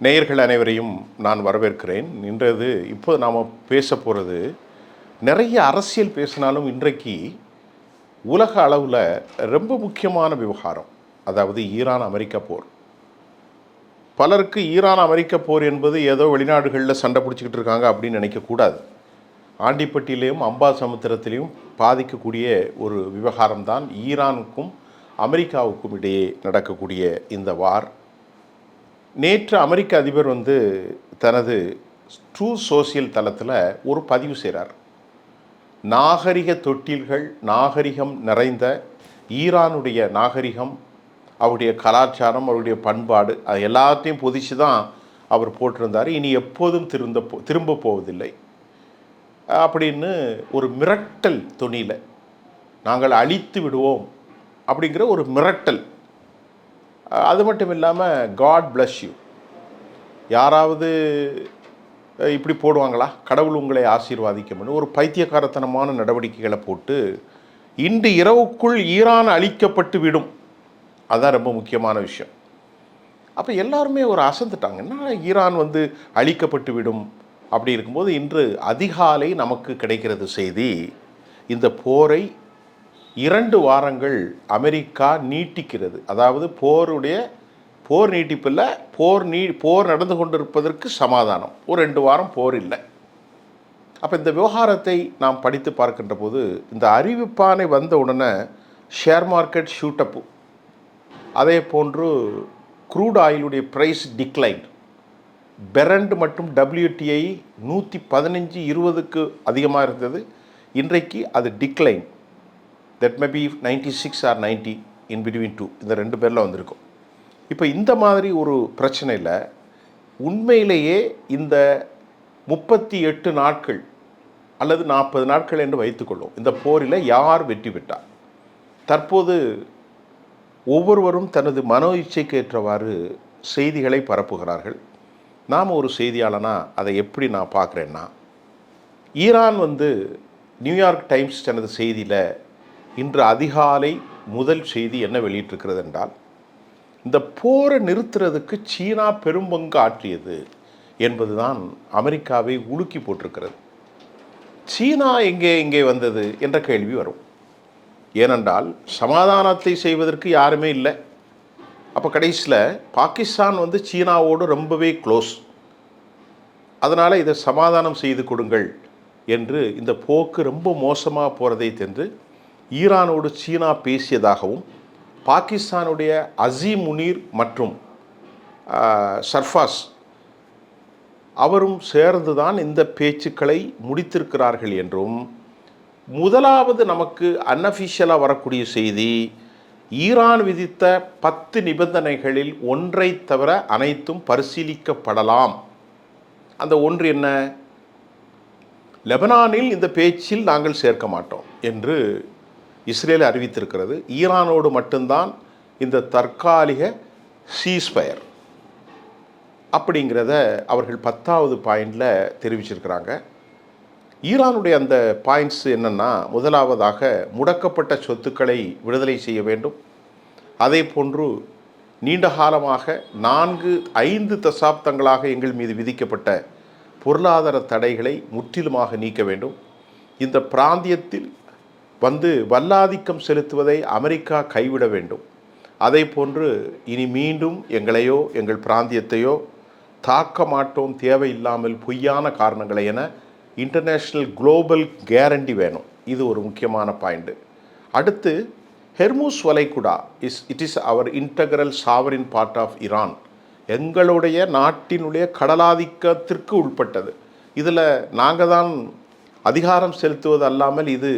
நேயர்கள் அனைவரையும் நான் வரவேற்கிறேன். இப்போது நாம் பேச போகிறது, நிறைய அரசியல் பேசினாலும் இன்றைக்கு உலக அளவில் ரொம்ப முக்கியமான விவகாரம், அதாவது ஈரான் அமெரிக்கா போர். பலருக்கு ஈரான் அமெரிக்க போர் என்பது ஏதோ வெளிநாடுகளில் சண்டை பிடிச்சிக்கிட்டு இருக்காங்க அப்படின்னு நினைக்கக்கூடாது. ஆண்டிப்பட்டியிலையும் அம்பா சமுத்திரத்திலையும் பாதிக்கக்கூடிய ஒரு விவகாரம்தான் ஈரானுக்கும் அமெரிக்காவுக்கும் இடையே நடக்கக்கூடிய இந்த வார். நேற்று அமெரிக்க அதிபர் தனது ட்ரூ சோசியல் தளத்தில் ஒரு பதிவு செய்கிறார். நாகரிக தொட்டில்கள், நாகரிகம் நிறைந்த ஈரானுடைய நாகரிகம், அவருடைய கலாச்சாரம், அவருடைய பண்பாடு, அது எல்லாத்தையும் பொதிச்சு தான் அவர் போட்டிருந்தார். இனி எப்போதும் திரும்ப போவதில்லை அப்படின்னு ஒரு மிரட்டல் தொனியில், நாங்கள் அழித்து விடுவோம் அப்படிங்கிற ஒரு மிரட்டல். அது மட்டும் இல்லாமல் காட் பிளஸ் யூ, யாராவது இப்படி போடுவாங்களா, கடவுள் உங்களை ஆசீர்வாதிக்கும்னு ஒரு பைத்தியக்காரத்தனமான நடவடிக்கைகளை போட்டு இன்று இரவுக்குள் ஈரான் அழிக்கப்பட்டு விடும். அதுதான் ரொம்ப முக்கியமான விஷயம். அப்போ எல்லாருமே ஒரு அசந்துட்டாங்க, என்ன ஈரான் அழிக்கப்பட்டு விடும் அப்படி இருக்கும்போது இன்று அதிகாலை நமக்கு கிடைக்கிறது செய்தி, இந்த போரை 2 வாரங்கள் அமெரிக்கா நீட்டிக்கிறது. அதாவது போர் நீட்டிப்பில் போர் நடந்து கொண்டிருப்பதற்கு சமாதானம், ஒரு 2 வாரம் போர் இல்லை. அப்போ இந்த விவகாரத்தை நாம் படித்து பார்க்கின்ற போது, இந்த அறிவிப்பானை வந்த உடனே ஷேர் மார்க்கெட் ஷூட்டப்பு, அதே போன்று க்ரூட் ஆயிலுடைய ப்ரைஸ் டிக்ளைன். பெரண்ட் மற்றும் WTI 115-20க்கு அதிகமாக இருந்தது, இன்றைக்கு அது decline. That may be 96 or 90 in between 2, இந்த 2 பேரில் வந்திருக்கும். இப்போ இந்த மாதிரி ஒரு பிரச்சனையில் உண்மையிலேயே இந்த 38 நாட்கள் அல்லது 40 நாட்கள் என்று வைத்துக்கொள்ளும், இந்த போரில் யார் வெற்றி பெற்றார்? தற்போது ஒவ்வொருவரும் தனது மனோ இச்சைக்கு ஏற்றவாறு செய்திகளை பரப்புகிறார்கள். நாம் ஒரு செய்தியாளனா அதை எப்படி நான் பார்க்குறேன்னா, ஈரான் நியூயார்க் டைம்ஸ் தனது செய்தியில் இன்று அதிகாலை முதல் செய்தி என்ன வெளியிட்டிருக்கிறது என்றால், இந்த போரை நிறுத்துறதுக்கு சீனா பெரும்பங்கு ஆற்றியது என்பதுதான் அமெரிக்காவை உலுக்கி போட்டிருக்கிறது. சீனா எங்கே வந்தது என்ற கேள்வி வரும். ஏனென்றால் சமாதானத்தை செய்வதற்கு யாருமே இல்லை. அப்போ கடைசியில் பாகிஸ்தான் சீனாவோடு ரொம்பவே க்ளோஸ், அதனால் இதை சமாதானம் செய்து கொடுங்கள் என்று இந்த போக்கு ரொம்ப மோசமாக போகிறதை தென்று ஈரானோடு சீனா பேசியதாகவும், பாகிஸ்தானுடைய அசீம் முனீர் மற்றும் சர்ஃபாஸ் அவரும் சேர்ந்து தான் இந்த பேச்சுக்களை முடித்திருக்கிறார்கள் என்றும், முதலாவது நமக்கு அன்அஃபிஷியலாக வரக்கூடிய செய்தி, ஈரான் விதித்த 10 நிபந்தனைகளில் ஒன்றை தவிர அனைத்தும் பரிசீலிக்கப்படலாம். அந்த ஒன்று என்ன? லெபனானில் இந்த பேச்சில் நாங்கள் சேர்க்க மாட்டோம் என்று இஸ்ரேல் அறிவித்திருக்கிறது. ஈரானோடு மட்டும்தான் இந்த தற்காலிக சீஸ்ஃபயர் அப்படிங்கிறத அவர்கள் 10வது பாயிண்டில் தெரிவிச்சிருக்கிறாங்க. ஈரானுடைய அந்த பாயிண்ட்ஸ் என்னென்னா, முதலாவதாக முடக்கப்பட்ட சொத்துக்களை விடுதலை செய்ய வேண்டும். அதே போன்று நீண்ட காலமாக 4-5 தசாப்தங்களாக எங்கள் மீது விதிக்கப்பட்ட பொருளாதார தடைகளை முற்றிலுமாக நீக்க வேண்டும். இந்த பிராந்தியத்தில் வல்லாதிக்கம் செலுத்துவதை அமெரிக்கா கைவிட வேண்டும். அதே போன்று இனி மீண்டும் எங்களையோ எங்கள் பிராந்தியத்தையோ தாக்க மாட்டோம், தேவையில்லாமல் பொய்யான காரணங்களை என இன்டர்நேஷ்னல் குளோபல் கேரண்டி வேணும். இது ஒரு முக்கியமான பாயிண்ட்டு. அடுத்து, ஹெர்மூஸ் வளைகுடா it is our integral sovereign part of Iran, எங்களுடைய நாட்டினுடைய கடலாதிக்கத்திற்கு உட்பட்டது. இதில் நாங்கள் தான் அதிகாரம் செலுத்துவது அல்லாமல் இது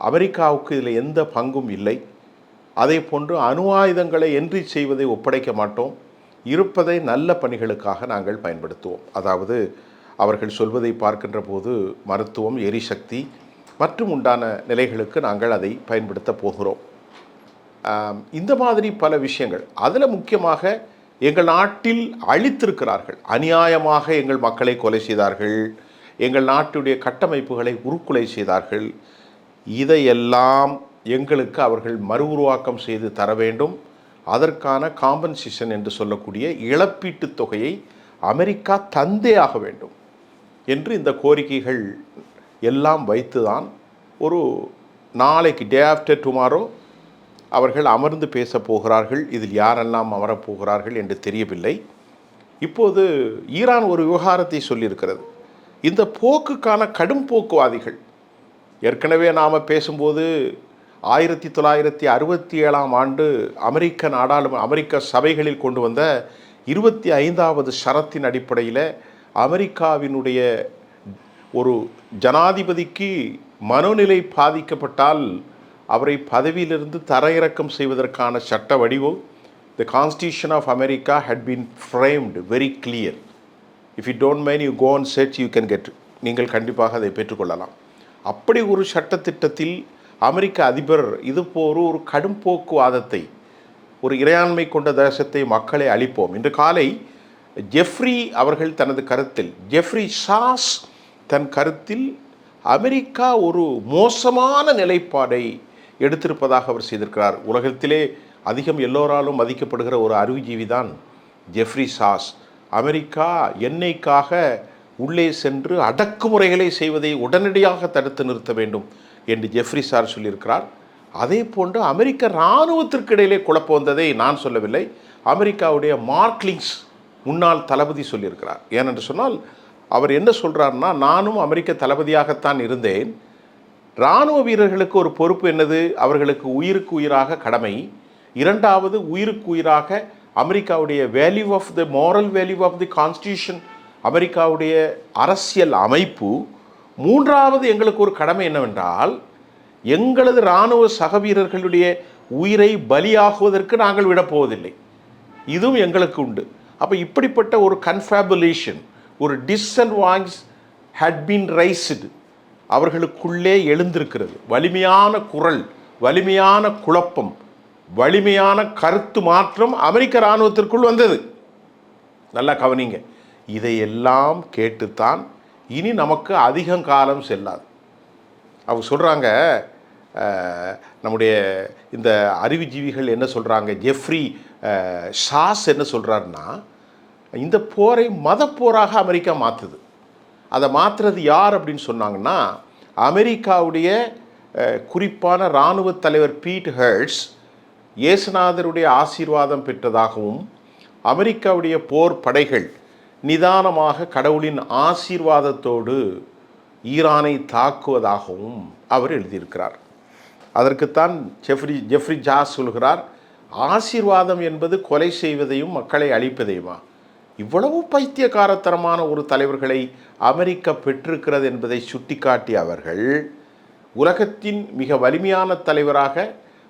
அமெரிக்காவுக்கு இதில் எந்த பங்கும் இல்லை. அதே போன்று அணு ஆயுதங்களை என்ட்ரி செய்வதை ஒப்படைக்க மாட்டோம், இருப்பதை நல்ல பணிகளுக்காக நாங்கள் பயன்படுத்துவோம். அதாவது அவர்கள் சொல்வதை பார்க்கின்ற போது மருத்துவம், எரிசக்தி மற்றும் உண்டான நிலைகளுக்கு நாங்கள் அதை பயன்படுத்த போகிறோம். இந்த மாதிரி பல விஷயங்கள். அதில் முக்கியமாக எங்கள் நாட்டில் அழித்திருக்கிறார்கள், அநியாயமாக எங்கள் மக்களை கொலை செய்தார்கள், எங்கள் நாட்டுடைய கட்டமைப்புகளை உருக்குலை செய்தார்கள். இதையெல்லாம் எங்களுக்கு அவர்கள் மறு உருவாக்கம் செய்து தர வேண்டும். அதற்கான காம்பன்சேஷன் என்று சொல்லக்கூடிய இழப்பீட்டுத் தொகையை அமெரிக்கா தந்தே ஆக வேண்டும் என்று இந்த கோரிக்கைகள் எல்லாம் வைத்துதான் ஒரு நாளைக்கு டே ஆஃப்டர் டுமாரோ அவர்கள் அமர்ந்து பேச போகிறார்கள். இதில் யாரெல்லாம் அமரப்போகிறார்கள் என்று தெரியவில்லை. இப்போது ஈரான் ஒரு விவகாரத்தை சொல்லியிருக்கிறது. இந்த போக்குக்கான கடும் போக்குவாதிகள், ஏற்கனவே நாம் பேசும்போது 1967ஆம் ஆண்டு அமெரிக்க சபைகளில் கொண்டு வந்த 25வது ஷரத்தின் அடிப்படையில் அமெரிக்காவினுடைய ஒரு ஜனாதிபதிக்கு மனோநிலை பாதிக்கப்பட்டால் அவரை பதவியிலிருந்து தரையிறக்கம் செய்வதற்கான சட்ட வடிவம் the Constitution of America had been framed very clear. If you don't mind, you go and search, you can get. நீங்கள் கண்டிப்பாக அதை பெற்றுக்கொள்ளலாம். அப்படி ஒரு சட்டத்திட்டத்தில் அமெரிக்க அதிபர் இது போன்ற ஒரு கடும் போக்குவாதத்தை, ஒரு இறையாண்மை கொண்ட தேசத்தை மக்களை அழிப்போம். இன்று காலை ஜெஃப்ரி அவர்கள் தனது கருத்தில், ஜெஃப்ரி சாஸ் தன் கருத்தில் அமெரிக்கா ஒரு மோசமான நிலைப்பாடை எடுத்திருப்பதாக அவர் செய்திருக்கிறார். உலகத்திலே அதிகம் எல்லோராலும் மதிக்கப்படுகிற ஒரு அறிவுஜீவி தான் ஜெஃப்ரி சாஸ். அமெரிக்கா எண்ணெய்க்காக உள்ளே சென்று அடக்குமுறைகளை செய்வதை உடனடியாக தடுத்து நிறுத்த வேண்டும் என்று ஜெஃப்ரி சார் சொல்லியிருக்கிறார். அதே போன்று அமெரிக்க இராணுவத்திற்கு இடையிலே குழப்பம் வந்ததை நான் சொல்லவில்லை, அமெரிக்காவுடைய மார்க்லிங்ஸ் முன்னாள் தளபதி சொல்லியிருக்கிறார். ஏனென்று சொன்னால் அவர் என்ன சொல்கிறார்னா, நானும் அமெரிக்க தளபதியாகத்தான் இருந்தேன். இராணுவ வீரர்களுக்கு ஒரு பொறுப்பு என்னது? அவர்களுக்கு உயிருக்கு உயிராக கடமை. இரண்டாவது, உயிருக்கு உயிராக அமெரிக்காவுடைய value of the moral value of the constitution, அமெரிக்காவுடைய அரசியல் அமைப்பு. மூன்றாவது, எங்களுக்கு ஒரு கடமை என்னவென்றால், எங்களது இராணுவ சக வீரர்களுடைய உயிரை பலியாகுவதற்கு நாங்கள் விடப்போவதில்லை. இதுவும் எங்களுக்கு உண்டு. அப்போ இப்படிப்பட்ட ஒரு கன்ஃபேபுலேஷன், ஒரு டிஸ்சன்ட் வாய்ஸ் ஹேட் பீன் ரைஸ்டு, அவர்களுக்குள்ளே எழுந்திருக்கிறது. வலிமையான குரல், வலிமையான குழப்பம், வலிமையான கருத்து மாற்றம் அமெரிக்க இராணுவத்திற்குள் வந்தது. நல்லா கவனிங்க. இதையெல்லாம் கேட்டுத்தான் இனி நமக்கு அதிக காலம் செல்லாது. அவங்க சொல்கிறாங்க, நம்முடைய இந்த அறிவுஜீவிகள் என்ன சொல்கிறாங்க, ஜெஃப்ரி சாஸ் என்ன சொல்கிறாருன்னா, இந்த போரை மதப்போராக அமெரிக்கா மாற்றுது. அதை மாற்றுறது யார் அப்படின்னு சொன்னாங்கன்னா, அமெரிக்காவுடைய குறிப்பான இராணுவ தலைவர் பீட் ஹெர்ட்ஸ் இயேசுநாதருடைய ஆசீர்வாதம் பெற்றதாகவும், அமெரிக்காவுடைய போர் படைகள் நிதானமாக கடவுளின் ஆசீர்வாதத்தோடு ஈரானை தாக்குவதாகவும் அவர் எழுதியிருக்கிறார். அதற்குத்தான் ஜெஃப்ரி ஜாஸ் சொல்கிறார், ஆசீர்வாதம் என்பது கொலை செய்வதையும் மக்களை அழிப்பதையுமா? இவ்வளவு பைத்தியக்காரத்தனமான ஒரு தலைவர்களை அமெரிக்கா பெற்றிருக்கிறது என்பதை சுட்டிக்காட்டிய அவர்கள், உலகத்தின் மிக வலிமையான தலைவராக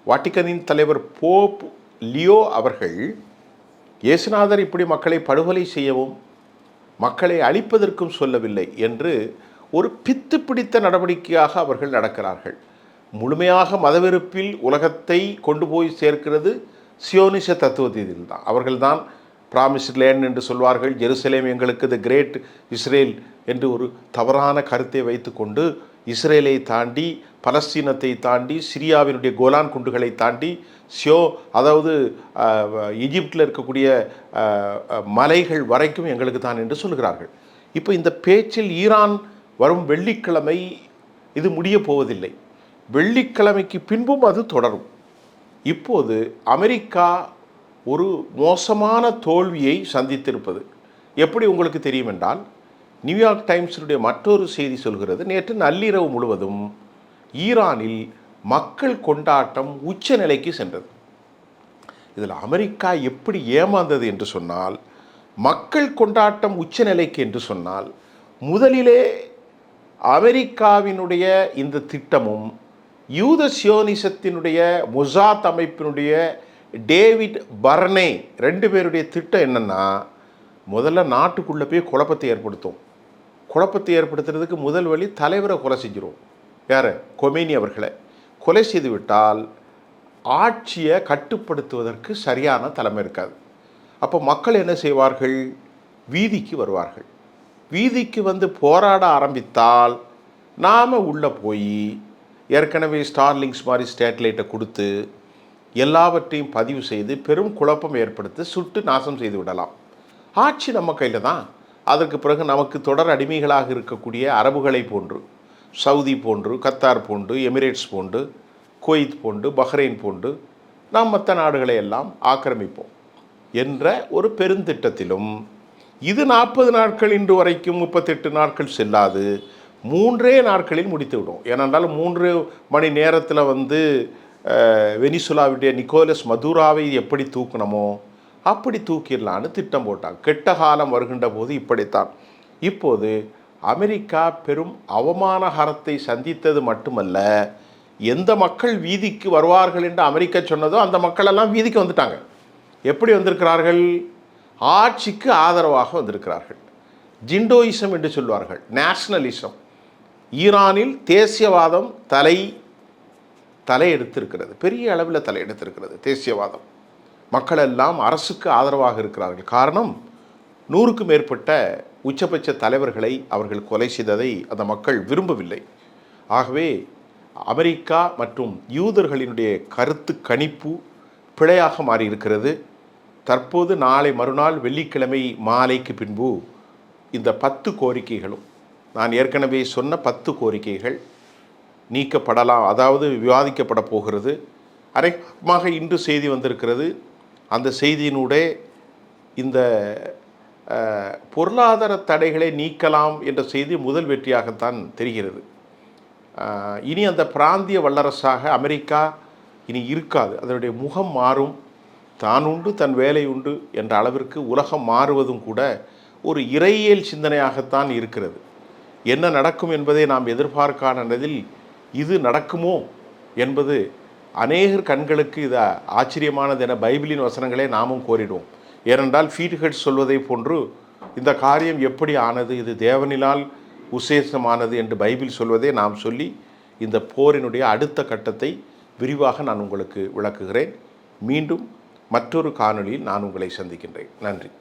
வாட்டிக்கனின் தலைவர் போப் லியோ அவர்கள், இயேசுநாதர் இப்படி மக்களை படுகொலை செய்யவும் மக்களை அழிப்பதற்கும் சொல்லவில்லை என்று ஒரு பித்து பிடித்த நடவடிக்கையாக அவர்கள் நடக்கிறார்கள். முழுமையாக மதவெறுப்பில் உலகத்தை கொண்டு போய் சேர்க்கிறது சியோனிச தத்துவத்தில் தான். அவர்கள்தான் ப்ராமிஸ்ட் லேண்ட் என்று சொல்வார்கள். ஜெருசலேம் எங்களுக்கு த கிரேட் இஸ்ரேல் என்று ஒரு தவறான கருத்தை வைத்துக்கொண்டு இஸ்ரேலை தாண்டி, பலஸ்தீனத்தை தாண்டி, சிரியாவினுடைய கோலான் குண்டுகளை தாண்டி, அதாவது எகிப்தில் இருக்கக்கூடிய மலைகள் வரைக்கும் எங்களுக்கு தான் என்று சொல்கிறார்கள். இப்போ இந்த பேச்சில் ஈரான் வரும் வெள்ளிக்கிழமை இது முடிய போவதில்லை. வெள்ளிக்கிழமைக்கு பின்பும் அது தொடரும். இப்போது அமெரிக்கா ஒரு மோசமான தோல்வியை சந்தித்திருப்பது எப்படி உங்களுக்கு தெரியும் என்றால், நியூயார்க் டைம்ஸினுடைய மற்றொரு செய்தி சொல்கிறது, நேற்று நள்ளிரவு முழுவதும் ஈரானில் மக்கள் கொண்டாட்டம் உச்ச நிலைக்கு சென்றது. இதில் அமெரிக்கா எப்படி ஏமாந்தது என்று சொன்னால், மக்கள் கொண்டாட்டம் உச்ச நிலைக்கு என்று சொன்னால், முதலிலே அமெரிக்காவினுடைய இந்த திட்டமும் யூத சியோனிசத்தினுடைய மொசாத் அமைப்பினுடைய டேவிட் பர்னே ரெண்டு பேருடைய திட்டம் என்னென்னா, முதல்ல நாட்டுக்குள்ளே போய் குழப்பத்தை ஏற்படுத்தும். குழப்பத்தை ஏற்படுத்துறதுக்கு முதல் வழி தலைவரை கொலை செஞ்சிரும். யார்? கொமேனி அவர்களை கொலை செய்து விட்டால் ஆட்சியை கட்டுப்படுத்துவதற்கு சரியான தலைமை இருக்காது. அப்போ மக்கள் என்ன செய்வார்கள்? வீதிக்கு வருவார்கள். வீதிக்கு வந்து போராட ஆரம்பித்தால் நாம் உள்ளே போய் ஏற்கனவே ஸ்டார்லிங்ஸ் மாதிரி சேட்டலைட்டை கொடுத்து எல்லாவற்றையும் பதிவு செய்து பெரும் குழப்பம் ஏற்படுத்தி சுட்டு நாசம் செய்து விடலாம். ஆட்சி நம்ம கையில் தான். அதற்கு பிறகு நமக்கு தொடர் அடிமைகளாக இருக்கக்கூடிய அரபுகளை போன்று, சவுதி போன்று, கத்தார் போன்று, எமிரேட்ஸ் போன்று, குவைத் போன்று, பஹ்ரைன் போன்று நாம் மற்ற நாடுகளை எல்லாம் ஆக்கிரமிப்போம் என்ற ஒரு பெருந்திட்டத்திலும் இது 40 நாட்கள் இன்று வரைக்கும் 38 நாட்கள் செல்லாது 3 நாட்களில் முடித்து விடும். ஏனென்றால் 3 மணி நேரத்தில் வெனிசுலாவுடைய நிக்கோலஸ் மதுராவை எப்படி தூக்கணுமோ அப்படி தூக்கிடலான்னு திட்டம் போட்டாங்க. கெட்ட காலம் வருகின்ற போது இப்படித்தான். இப்போது அமெரிக்கா பெரும் அவமானகரத்தை சந்தித்தது மட்டுமல்ல, எந்த மக்கள் வீதிக்கு வருவார்கள் என்று அமெரிக்கா சொன்னதோ அந்த மக்களெல்லாம் வீதிக்கு வந்துட்டாங்க. எப்படி வந்திருக்கிறார்கள்? ஆட்சிக்கு ஆதரவாக வந்திருக்கிறார்கள். ஜிண்டோயிசம் என்று சொல்வார்கள், நேஷனலிசம். ஈரானில் தேசியவாதம் தலையெடுத்திருக்கிறது, பெரிய அளவில் தலையெடுத்திருக்கிறது தேசியவாதம். மக்கள் எல்லாம் அரசுக்கு ஆதரவாக இருக்கிறார்கள். காரணம், 100க்கும் மேற்பட்ட உச்சபட்ச தலைவர்களை அவர்கள் கொலை செய்ததை அந்த மக்கள் விரும்பவில்லை. ஆகவே அமெரிக்கா மற்றும் யூதர்களினுடைய கருத்து கணிப்பு பிழையாக மாறியிருக்கிறது. தற்போது நாளை மறுநாள் வெள்ளிக்கிழமை மாலைக்கு பின்பு இந்த 10 கோரிக்கைகளும், நான் ஏற்கனவே சொன்ன 10 கோரிக்கைகள் நீக்கப்படலாம், அதாவது விவாதிக்கப்பட போகிறது. அநேகமாக இன்று செய்தி வந்திருக்கிறது. அந்த செய்தியினுடைய இந்த பொருளாதார தடைகளை நீக்கலாம் என்ற செய்தி முதல் வெற்றியாகத்தான் தெரிகிறது. இனி அந்த பிராந்திய வல்லரசாக அமெரிக்கா இனி இருக்காது. அதனுடைய முகம் மாறும். தான் உண்டு தன் வேலை உண்டு என்ற அளவிற்கு உலகம் மாறுவதும் கூட ஒரு இறையியல் சிந்தனையாகத்தான் இருக்கிறது. என்ன நடக்கும் என்பதை நாம் எதிர்பார்க்கானதில் இது நடக்குமோ என்பது அநேகர் கண்களுக்கு இது ஆச்சரியமானது என பைபிளின் வசனங்களே நாமும் கோரிடுவோம். ஏனென்றால் ஃபீட்ஹெட் சொல்வதை போன்று இந்த காரியம் எப்படி ஆனது, இது தேவனினால் உசேஷமானது என்று பைபிள் சொல்வதை நாம் சொல்லி இந்த போரினுடைய அடுத்த கட்டத்தை விரிவாக நான் உங்களுக்கு விளக்குகிறேன். மீண்டும் மற்றொரு காணொளியில் நான் உங்களை சந்திக்கின்றேன். நன்றி.